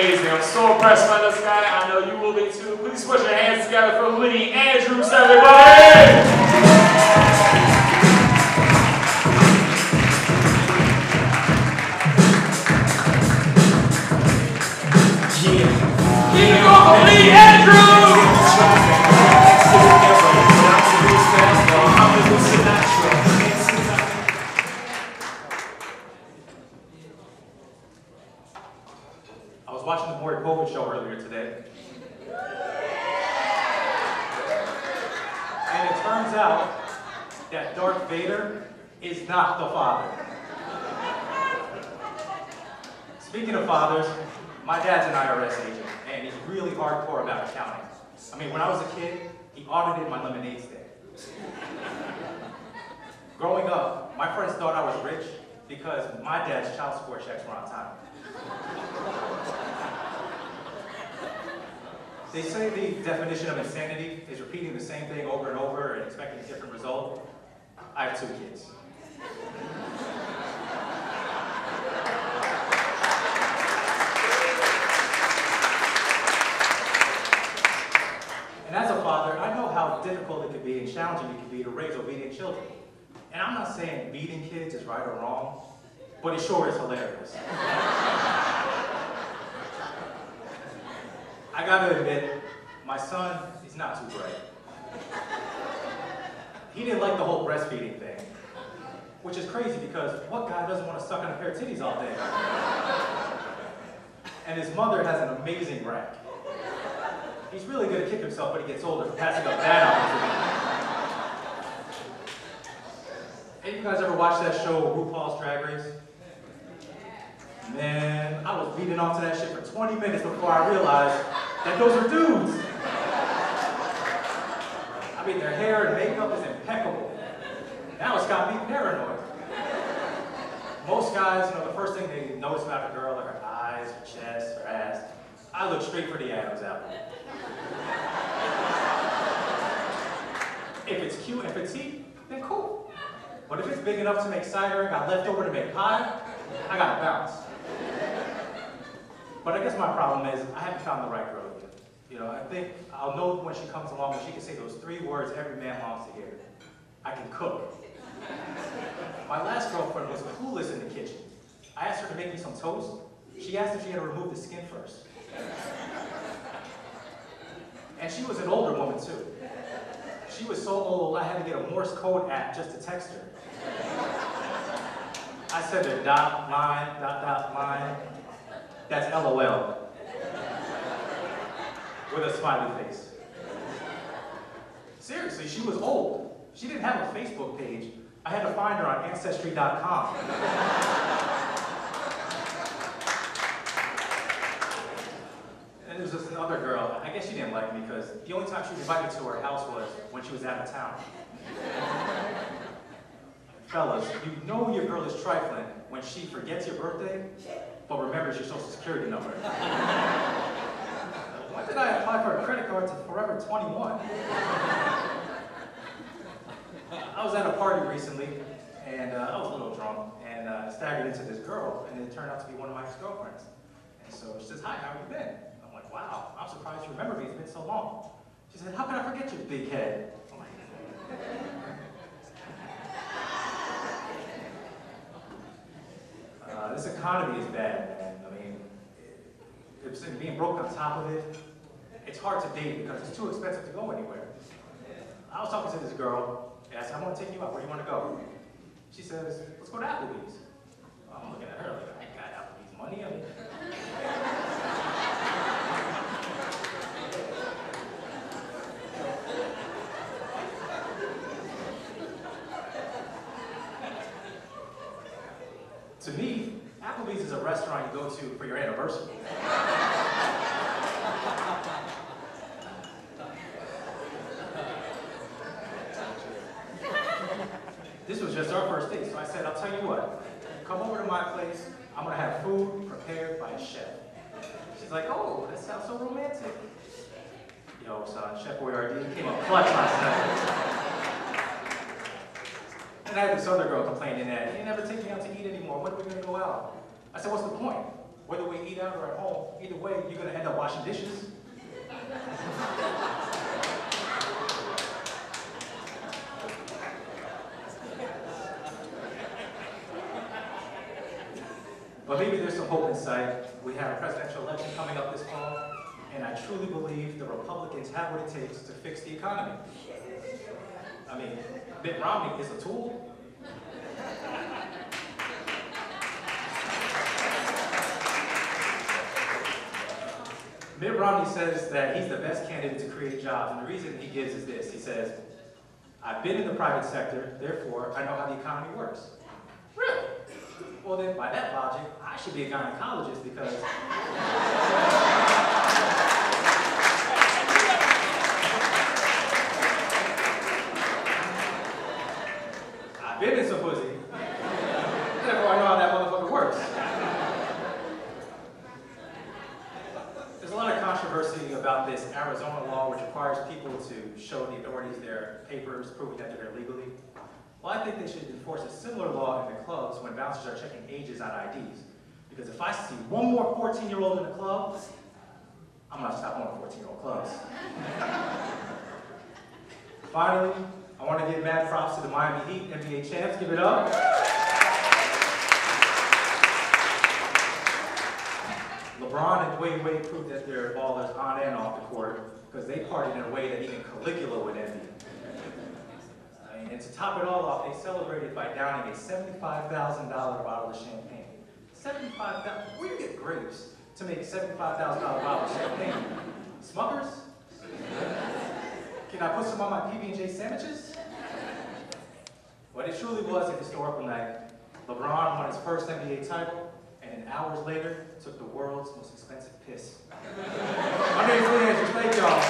amazing. I'm so impressed by this guy. I know you will be too. Please put your hands together for Lee Andrews, everybody! Keep it going for Lee Andrews! I was watching the Maury Povich show earlier today. And it turns out that Darth Vader is not the father. Speaking of fathers, my dad's an IRS agent, and he's really hardcore about accounting. I mean, when I was a kid, he audited my lemonade stand. Growing up, my friends thought I was rich because my dad's child support checks were on time. They say the definition of insanity is repeating the same thing over and over and expecting a different result. I have 2 kids. And as a father, I know how difficult it can be and challenging it can be to raise obedient children. And I'm not saying beating kids is right or wrong, but it sure is hilarious. I gotta admit, my son is not too bright. He didn't like the whole breastfeeding thing, which is crazy because what guy doesn't want to suck on a pair of titties all day? And his mother has an amazing rack. He's really gonna kick himself when he gets older for passing up that opportunity. Hey, you guys ever watch that show, RuPaul's Drag Race? Man, I was beating off to that shit for 20 minutes before I realized that those are dudes. I mean, their hair and makeup is impeccable. Now it's got me paranoid. Most guys, you know, the first thing they notice about a girl are her eyes, her chest, her ass. I look straight for the Adam's apple. If it's cute and petite, then cool. But if it's big enough to make cider and got left over to make pie, I gotta bounce. But I guess my problem is I haven't found the right girl yet. You know, I think I'll know when she comes along when she can say those 3 words every man longs to hear. I can cook. My last girlfriend was clueless in the kitchen. I asked her to make me some toast. She asked if she had to remove the skin first. And she was an older woman too. She was so old I had to get a Morse code app just to text her. I said to dot, line. That's LOL. With a smiley face. Seriously, she was old. She didn't have a Facebook page. I had to find her on Ancestry.com. And there was this other girl. I guess she didn't like me because the only time she was invited to her house was when she was out of town. Fellas, you know your girl is trifling when she forgets your birthday, but remembers your social security number. When did I apply for a credit card to Forever 21? I was at a party recently, and I was a little drunk, and staggered into this girl, and it turned out to be one of my ex-girlfriends. And so she says, "Hi, how have you been?" I'm like, "Wow, I'm surprised you remember me, it's been so long." She said, "How can I forget your big head?" I'm like, this economy is bad, man. I mean, being broke on top of it, it's hard to date because it's too expensive to go anywhere. I was talking to this girl, and I said, "I want to take you out. Where do you want to go?" She says, "Let's go to Applebee's." I'm looking at her like, "I ain't got Applebee's money." I mean, to me, Applebee's is a restaurant you go to for your anniversary. This was just our first date, so I said, "I'll tell you what, come over to my place, I'm gonna have food prepared by a chef." She's like, "Oh, that sounds so romantic." Yo, son, Chef Boyardee came up clutch last night. And I had this other girl complaining that, "You never take me out to eat anymore, when are we gonna go out?" I said, "What's the point? Whether we eat out or at home, either way, you're going to end up washing dishes. But maybe there's some hope in sight. We have a presidential election coming up this fall, and I truly believe the Republicans have what it takes to fix the economy. I mean, Mitt Romney is a tool. Mitt Romney says that he's the best candidate to create jobs, and the reason he gives is this. He says, I've been in the private sector, therefore I know how the economy works. Really? Well then, by that logic, I should be a gynecologist because I've been in some pussy, therefore I know how that motherfucker works. There's a lot of controversy about this Arizona law which requires people to show the authorities their papers proving that they're there legally. Well, I think they should enforce a similar law in the clubs when bouncers are checking ages on IDs. Because if I see one more 14-year-old in the club, I'm gonna stop going to 14-year-old clubs. Finally, I want to give mad props to the Miami Heat, NBA champs. Give it up. LeBron and Dwayne Wade proved that they're ballers on and off the court because they partied in a way that even Caligula would envy. And to top it all off, they celebrated by downing a $75,000 bottle of champagne. $75,000? Where do you get grapes to make a $75,000 bottle of champagne? Smuckers? Can I put some on my PB&J sandwiches? But it truly was a historical night. LeBron won his first NBA title, and hours later, took the world's most expensive piss. My name is Lee Andrews. Thank y'all.